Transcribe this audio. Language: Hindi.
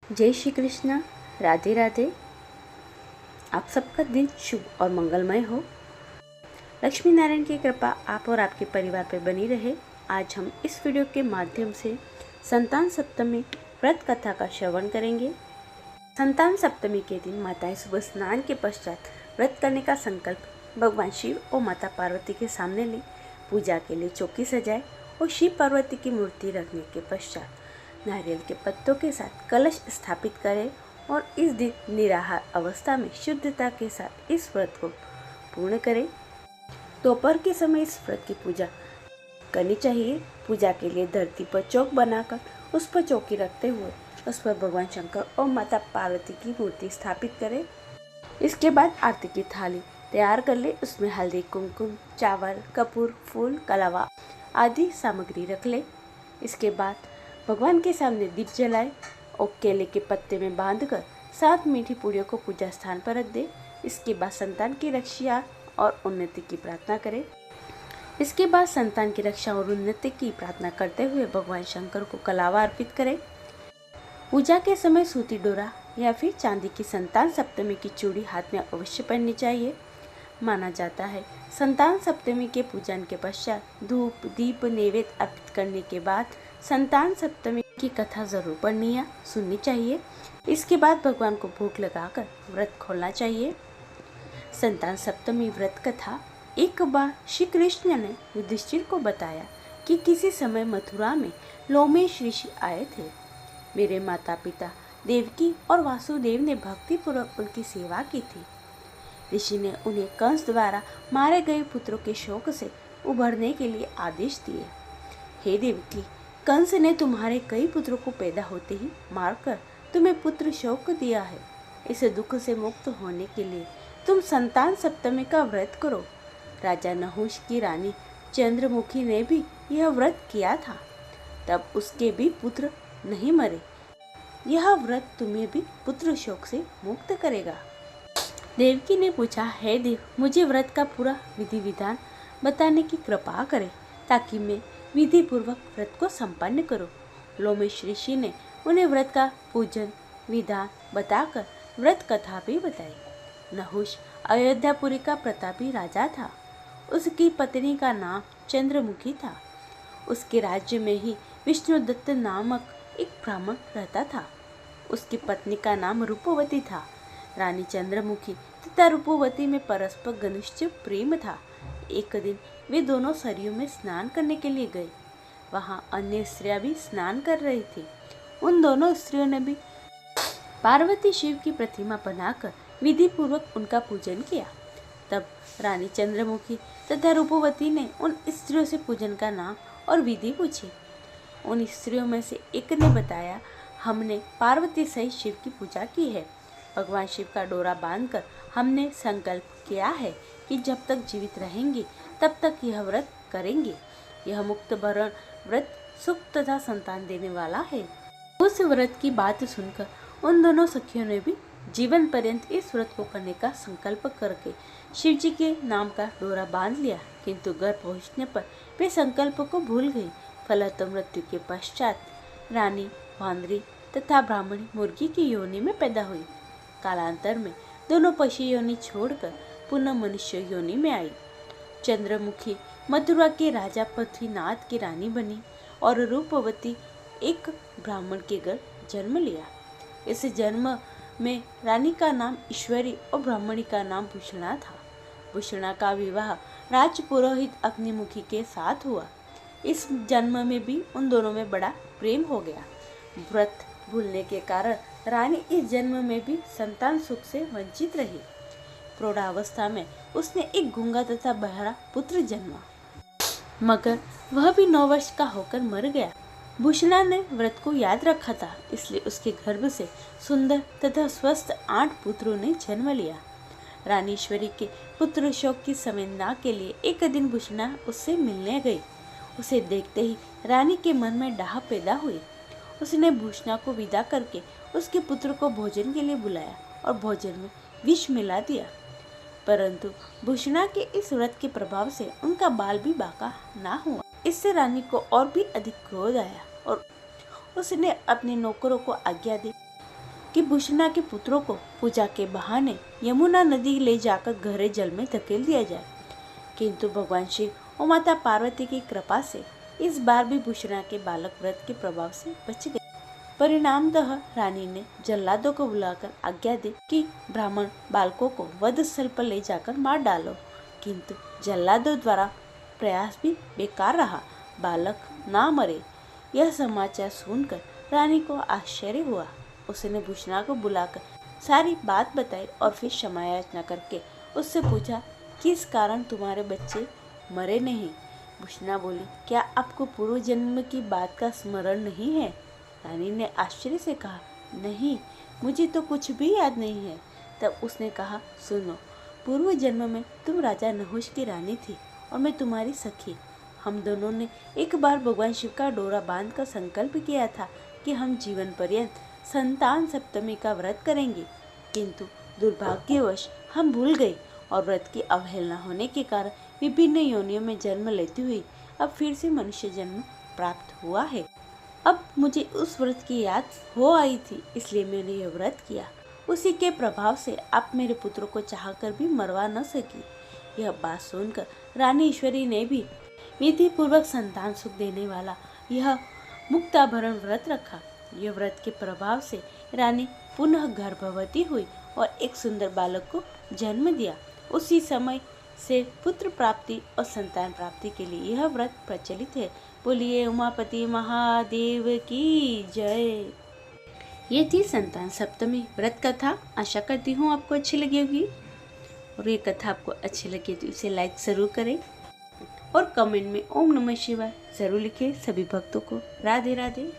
जय श्री कृष्ण। राधे राधे। आप सबका दिन शुभ और मंगलमय हो। लक्ष्मी नारायण की कृपा आप और आपके परिवार पर बनी रहे। आज हम इस वीडियो के माध्यम से संतान सप्तमी व्रत कथा का श्रवण करेंगे। संतान सप्तमी के दिन माताएं सुबह स्नान के पश्चात व्रत करने का संकल्प भगवान शिव और माता पार्वती के सामने ले पूजा के लिए चौकी सजाए और शिव पार्वती की मूर्ति रखने के पश्चात नारियल के पत्तों के साथ कलश स्थापित करें और इस दिन निराहार अवस्था में शुद्धता के साथ इस व्रत को पूर्ण करें। दोपहर के समय इस व्रत की पूजा करनी चाहिए। पूजा के लिए धरती पर चौक बनाकर उस पर चौकी रखते हुए उस पर भगवान शंकर और माता पार्वती की मूर्ति स्थापित करें। इसके बाद आरती की थाली तैयार कर ले। उसमें हल्दी, कुमकुम, चावल, कपूर, फूल, कलावा आदि सामग्री रख ले। इसके बाद भगवान के सामने दीप जलाए और केले के पत्ते में बांधकर 7 मीठी पूड़ियों को पूजा स्थान पर रख दे। इसके बाद संतान की रक्षा और उन्नति की प्रार्थना करें। इसके बाद संतान की रक्षा और उन्नति की प्रार्थना करते हुए भगवान शंकर को कलावा अर्पित करें। पूजा के समय सूती डोरा या फिर चांदी की संतान सप्तमी की चूड़ी हाथ में अवश्य पहननी चाहिए। माना जाता है संतान सप्तमी के पूजन के पश्चात धूप, दीप, नैवेद्य अर्पित करने के बाद संतान सप्तमी की कथा जरूर पढ़नी या सुननी चाहिए। इसके बाद भगवान को भोग लगाकर व्रत खोलना चाहिए। संतान सप्तमी व्रत कथा। एक बार श्री कृष्ण ने युधिष्ठिर को बताया कि किसी समय मथुरा में लोमेश ऋषि आए थे। मेरे माता पिता देवकी और वासुदेव ने भक्तिपूर्वक उनकी सेवा की थी। ऋषि ने उन्हें कंस द्वारा मारे गए पुत्रों के शोक से उभरने के लिए आदेश दिए। हे देवकी, कंस ने तुम्हारे कई पुत्रों को पैदा होते ही मारकर तुम्हें पुत्र शोक दिया है। इस दुख से मुक्त होने के लिए तुम संतान सप्तमी का व्रत करो। राजा नहुष की रानी चंद्रमुखी ने भी यह व्रत किया था, तब उसके भी पुत्र नहीं मरे। यह व्रत तुम्हें भी पुत्र शोक से मुक्त करेगा। देवकी ने पूछा, हे देव, मुझे व्रत का पूरा विधि विधान बताने की कृपा करें ताकि मैं विधि पूर्वक व्रत को संपन्न करूं। लोमेश ऋषि ने उन्हें व्रत का पूजन विधान बताकर व्रत कथा भी बताई। नहुष अयोध्यापुरी का प्रतापी राजा था। उसकी पत्नी का नाम चंद्रमुखी था। उसके राज्य में ही विष्णुदत्त नामक एक ब्राह्मण रहता था। उसकी पत्नी का नाम रूपवती था। रानी चंद्रमुखी तथा रूपवती में परस्पर घनिष्ठ प्रेम था। एक दिन वे दोनों सरयू में स्नान करने के लिए गए। वहां अन्य स्त्रियां भी स्नान कर रही थी। उन दोनों स्त्रियों ने भी पार्वती शिव की प्रतिमा बनाकर विधि पूर्वक उनका पूजन किया। तब रानी चंद्रमुखी तथा रूपवती ने उन स्त्रियों से पूजन का नाम और विधि पूछी। उन स्त्रियों में से एक ने बताया, हमने पार्वती सहित शिव की पूजा की है। भगवान शिव का डोरा बांधकर हमने संकल्प किया है कि जब तक जीवित रहेंगे तब तक यह व्रत करेंगे। यह मुक्त भरण व्रत सुख तथा संतान देने वाला है। उस व्रत की बात सुनकर उन दोनों सखियों ने भी जीवन पर्यंत इस व्रत को करने का संकल्प करके शिव जी के नाम का डोरा बांध लिया। किंतु घर पहुँचने पर वे संकल्प को भूल गई। फलत मृत्यु के पश्चात रानी वांद्री तथा ब्राह्मणी मुर्गी की योनि में पैदा हुई। कालांतर में दोनों पशु योनि छोड़कर पुनः मनुष्य योनि में आई। चंद्रमुखी मथुरा के राजा पृथ्वीनाथ की रानी बनी और रूपवती एक ब्राह्मण के घर जन्म लिया। इस जन्म में रानी का नाम ईश्वरी और ब्राह्मणी का नाम भूषणा था। भूषणा का विवाह राजपुरोहित अग्निमुखी के साथ हुआ। इस जन्म में भी उन दोनों में बड़ा प्रेम हो गया। व्रत भूलने के कारण रानी इस जन्म में भी संतान सुख से वंचित रही। प्रौढ़ावस्था में उसने एक गूंगा तथा बहरा पुत्र जन्मा, मगर वह भी 9 वर्ष का होकर मर गया। भूषणा ने व्रत को याद रखा था, इसलिए उसके गर्भ से सुंदर तथा स्वस्थ 8 पुत्रों ने जन्म लिया। रानीश्वरी के पुत्र शोक की संवेदना के लिए एक दिन भूषणा उससे मिलने गई। उसे देखते ही रानी के मन में डाह पैदा हुई। उसने भूषणा को विदा करके उसके पुत्र को भोजन के लिए बुलाया और भोजन में विष मिला दिया। परंतु भूषणा के इस व्रत के प्रभाव से उनका बाल भी बाका ना हुआ। इससे रानी को और भी अधिक क्रोध आया और उसने अपने नौकरों को आज्ञा दी कि भूषणा के पुत्रों को पूजा के बहाने यमुना नदी ले जाकर गहरे जल में धकेल दिया जाए, किंतु भगवान शिव और माता पार्वती की कृपा से इस बार भी भूषणा के बालक व्रत के प्रभाव से बच गए। परिणामतः रानी ने जल्लादों को बुलाकर आज्ञा दी कि ब्राह्मण बालकों को वध स्थल पर ले जाकर मार डालो, किंतु जल्लादों द्वारा प्रयास भी बेकार रहा, बालक ना मरे। यह समाचार सुनकर रानी को आश्चर्य हुआ। उसने भूषणा को बुलाकर सारी बात बताई और फिर क्षमा याचना करके उससे पूछा, किस कारण तुम्हारे बच्चे मरे नहीं? भूषणा बोली, क्या आपको पूर्व जन्म की बात का स्मरण नहीं है? रानी ने आश्चर्य से कहा, नहीं, मुझे तो कुछ भी याद नहीं है। तब उसने कहा, सुनो, पूर्व जन्म में तुम राजा नहुष की रानी थी और मैं तुम्हारी सखी। हम दोनों ने एक बार भगवान शिव का डोरा बांधकर संकल्प किया था कि हम जीवन पर्यंत संतान सप्तमी का व्रत करेंगे, किंतु दुर्भाग्यवश हम भूल गए और व्रत की अवहेलना होने के कारण विभिन्न योनियों में जन्म लेती हुई अब फिर से मनुष्य जन्म प्राप्त हुआ है। अब मुझे उस व्रत की याद हो आई थी, इसलिए मैंने यह व्रत किया। उसी के प्रभाव से आप मेरे पुत्रों को चाहकर भी मरवा न सकी। यह बात सुनकर रानी ईश्वरी ने भी विधि पूर्वक संतान सुख देने वाला यह मुक्ताभरण व्रत रखा। यह व्रत के प्रभाव से रानी पुनः गर्भवती हुई और एक सुंदर बालक को जन्म दिया। उसी समय से पुत्र प्राप्ति और संतान प्राप्ति के लिए यह व्रत प्रचलित है। बोलिए उमापति महादेव की जय। ये थी संतान सप्तमी व्रत कथा। आशा करती हूँ आपको अच्छी लगी होगी, और ये कथा आपको अच्छी लगी तो इसे लाइक जरूर करें और कमेंट में ओम नमः शिवाय जरूर लिखें। सभी भक्तों को राधे राधे।